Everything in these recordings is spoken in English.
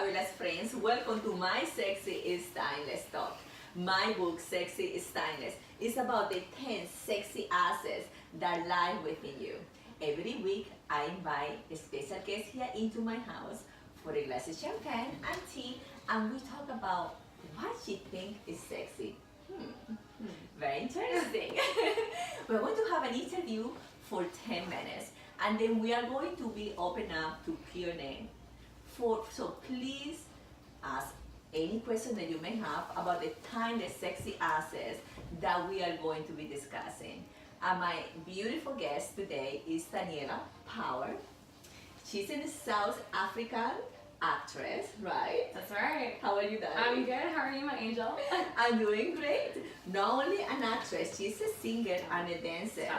fabulous friends. Welcome to my Sexy is Timeless talk. My book, Sexy is Timeless, is about the 10 sexy assets that lie within you. Every week, I invite a special guest here into my house for a glass of champagne and tea, and we talk about what she thinks is sexy. Very interesting. We're going to have an interview for 10 minutes, and then we are going to be open up to Q&A. So please ask any question that you may have about the kind of sexy assets that we are going to be discussing. And my beautiful guest today is Tanielle Powell. She's a South African actress, right? That's right. How are you, darling? I'm good. How are you, my angel? I'm doing great. Not only an actress, she's a singer and a dancer.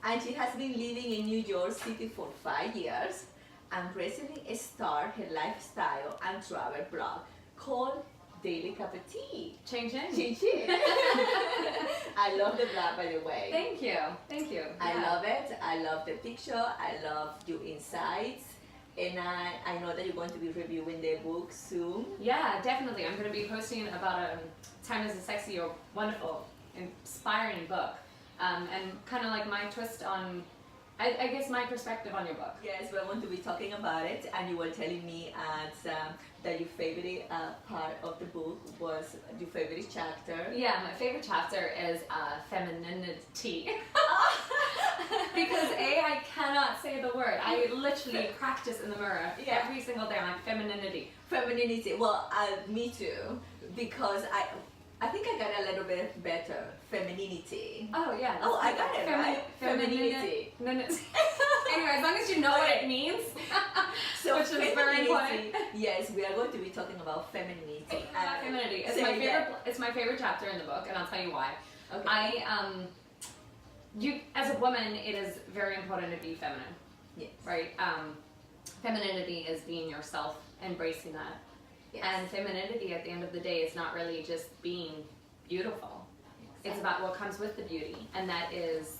And she has been living in New York City for 5 years and recently started her lifestyle and travel blog called Daily Cup of Tea. Ching ching. Ching ching. I love the blog, by the way. Thank you. Thank you. I love it. I love the picture. I love your insights. And I know that you're going to be reviewing the book soon. Yeah, definitely. I'm going to be posting about Time is a Sexy or Wonderful, inspiring book. And kind of like my twist on, I guess my perspective on your book. Yes, we're going to be talking about it, and you were telling me that your favorite part of the book was your favorite chapter. Yeah, my favorite chapter is Femininity. Because I cannot say the word. I literally practice in the mirror every single day. I'm like, femininity. Femininity. Well, me too, because I think I got a little bit better. Femininity. Oh yeah. Oh, I got it right. Femininity. Anyway, as long as you know what it means, so which is very important. Yes, we are going to be talking about femininity. Femininity. It's my favorite chapter in the book, and I'll tell you why. Okay. You as a woman, it is very important to be feminine. Yes. Right. Femininity is being yourself, embracing that. Yes. And femininity, at the end of the day, is not really just being beautiful. Exactly. It's about what comes with the beauty, and that is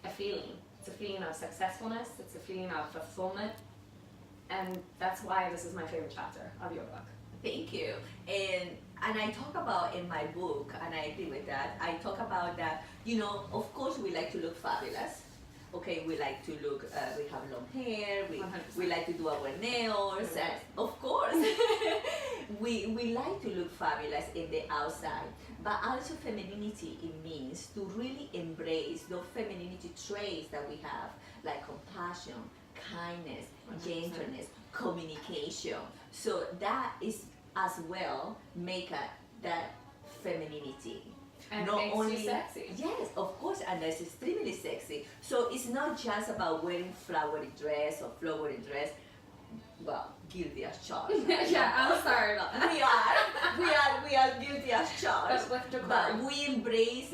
a feeling. It's a feeling of successfulness. It's a feeling of fulfillment, and that's why this is my favorite chapter of your book. Thank you. And I talk about in my book, and I agree with that. I talk about that. You know, of course, we like to look fabulous. Okay, we like to look, we have long hair, we like to do our nails, and of course, we like to look fabulous in the outside, but also femininity, it means to really embrace those femininity traits that we have, like compassion, kindness, 100%. gentleness, communication. So that is as well make that femininity. And not makes only you sexy. Yes, of course, and that's extremely sexy. So it's not just about wearing flowery dress or flowery dress. Well, guilty as charged. Right? Yeah, I'm sorry about that. We are guilty as charged. But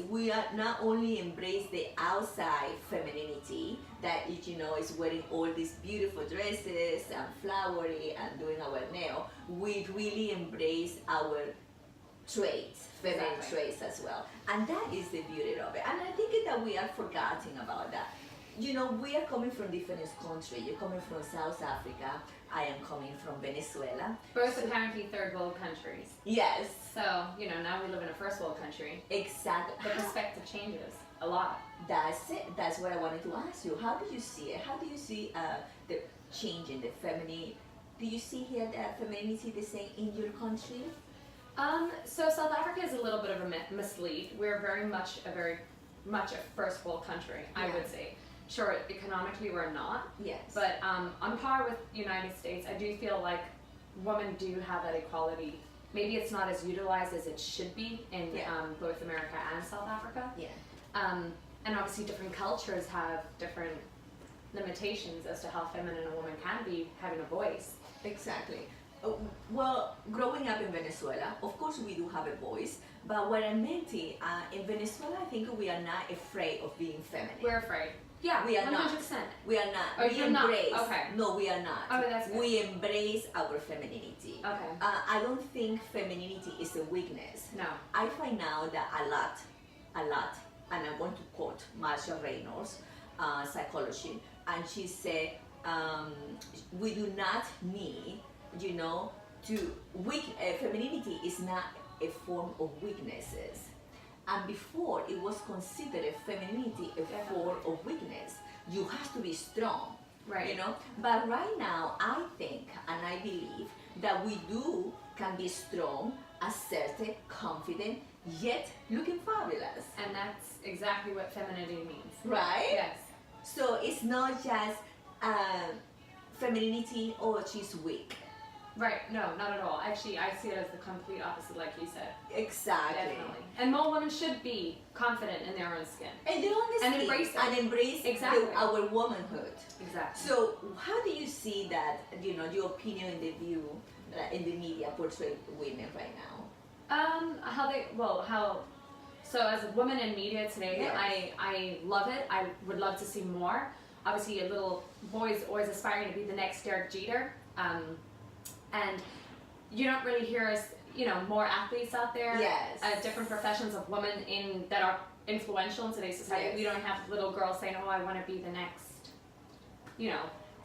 we are not only embrace the outside femininity that is wearing all these beautiful dresses and flowery and doing our nail. We really embrace our traits, feminine traits as well, and that is the beauty of it. And I think that we are forgetting about that. We are coming from different countries. You're coming from South Africa. I am coming from Venezuela. Both apparently third world countries. Yes. So, now we live in a first world country. Exactly. The perspective changes a lot. That's it. That's what I wanted to ask you. How do you see it? How do you see the change in the feminine? Do you see here that femininity the same in your country? So South Africa is a little bit of a mislead. We're very much a first world country, I would say. Sure, economically we're not. Yes. But on par with United States, I do feel like women do have that equality. Maybe it's not as utilized as it should be in both America and South Africa. Yeah. And obviously different cultures have different limitations as to how feminine a woman can be having a voice. Exactly. Well, growing up in Venezuela, of course we do have a voice, but what I meant in Venezuela, I think we are not afraid of being feminine. We're afraid. Yeah, we are 100%. not. We are not. Oh, we you're embrace. not. Okay. No, we are not. Oh, that's good. We embrace our femininity. Okay. I don't think femininity is a weakness. No. I find out that a lot, and I want to quote Marsha Reynolds, psychology, and she said, we do not need femininity is not a form of weaknesses. And before it was considered femininity a form of weakness. You have to be strong. Right. You know? But right now I think and I believe that we can be strong, assertive, confident, yet looking fabulous. And that's exactly what femininity means. Right? Yes. So it's not just femininity, oh, she's weak. Right, no, not at all. Actually, I see it as the complete opposite, like you said. Exactly. Definitely. And more women should be confident in their own skin. And their own skin. And embrace it. And embrace Exactly. our womanhood. Exactly. So how do you see that, your opinion in the view in the media portray women right now? So as a woman in media today, Yes. I love it. I would love to see more. Obviously, a little boy's always aspiring to be the next Derek Jeter. And you don't really hear us, more athletes out there. Yes. Different professions of women that are influential in today's society. Yes. We don't have little girls saying, "Oh, I want to be the next,"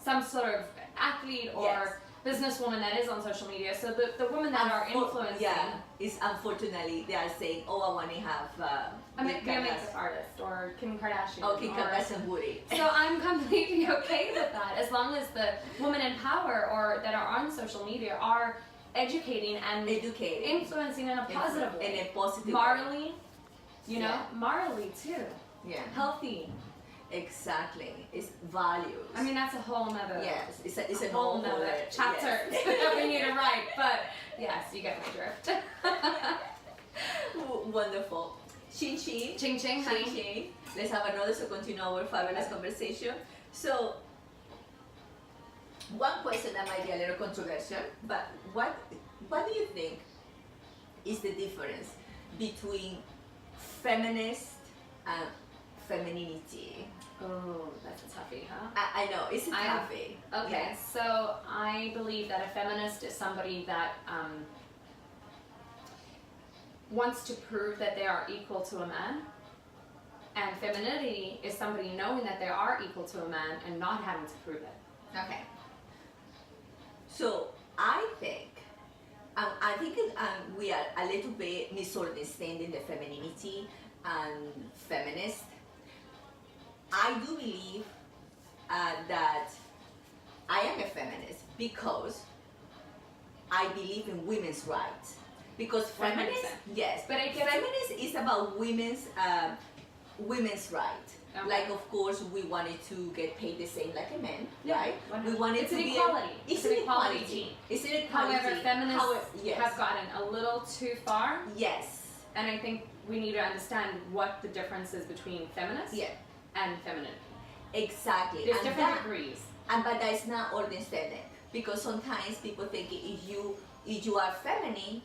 some sort of athlete or Yes. businesswoman that is on social media. So the women that are influencing. Yeah, it's unfortunately they are saying, oh, I want to have I mean, be a makeup artist or Kim Kardashian. Oh, Kim Kardashian booty. So I'm completely okay with that, as long as the women in power or that are on social media are educating and influencing in a positive way. In a positive morally, Yeah. morally too. Yeah, Healthy. exactly. It's values. I mean, that's a whole nother. Yes, it's a whole nother chapter that we need to write. But yes, you get my drift. Wonderful. Ching ching. Ching ching, honey. Ching ching. Let's have another to continue our fabulous conversation. So, one question that might be a little controversial, but what do you think is the difference between feminist and femininity? Oh, that's a toughie, huh? I know, it's a toughie. Okay, Yes. so I believe that a feminist is somebody that wants to prove that they are equal to a man, and femininity is somebody knowing that they are equal to a man and not having to prove it. Okay. So I think we are a little bit misunderstanding the femininity and feminist. I do believe that I am a feminist because I believe in women's rights. Because feminist, 100%. yes, But I guess feminist is about women's right. Okay. Like, of course, we wanted to get paid the same like a man, right? 100%. We wanted It's to an be equality. It's It's an an equality equality. gene. It's an equality. However, feminists Yes. have gotten a little too far, Yes. and I think we need to understand what the difference is between feminist Yeah. and feminine. Exactly. There's And different that- degrees. But that is not all the standard, because sometimes people think if you are feminine,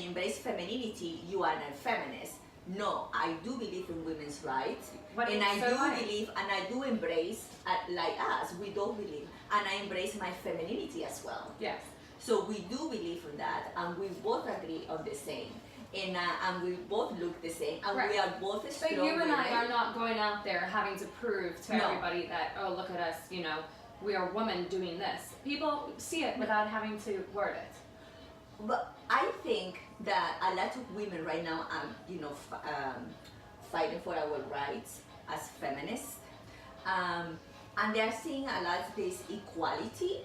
embrace femininity, you are not feminist. No, I do believe in women's rights, and I do embrace, like us, we don't believe, and I embrace my femininity as well. Yes. So we do believe in that, and we both agree on the same, and we both look the same, and Right. we are both But strong you and I women. are not going out there having to prove to No. everybody that, oh, look at us, we are women doing this. People see it without having to word it. But I think that a lot of women right now are, fighting for our rights as feminists, and they are seeing a lot of this equality.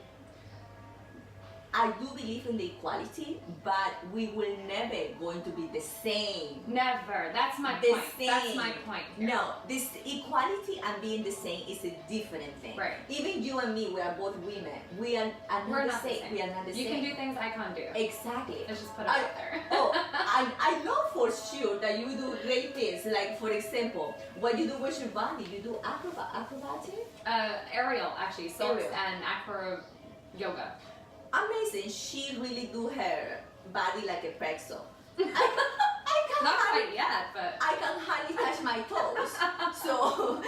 I do believe in the equality, but we will never going to be the same. Never. That's my The point. That's same. my point here. No, this equality and being the same is a different thing. Right. Even you and me, we are both women. We are not We're the not the same. same. We are not the You same. can do things I can't do. Exactly. Let's just put it out there. I know for sure that you do great things. Like, for example, what you do with your body, you do acrobatic. Aerial, actually, silks Aerial. and acro yoga. Amazing. She really do her body like a pretzel. I Not can quite yet, but I can hardly touch my toes. So,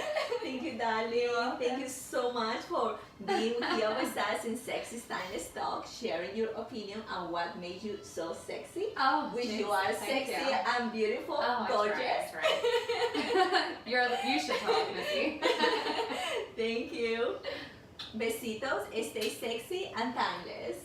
thank you, darling. Thank you so much for being here with us in Sexy Stylish Talk, sharing your opinion on what made you so sexy. oh, Which geez, you are thank sexy you. and beautiful, Oh, gorgeous. That's right. You should talk, Missy. Thank you. Besitos, stay sexy and timeless.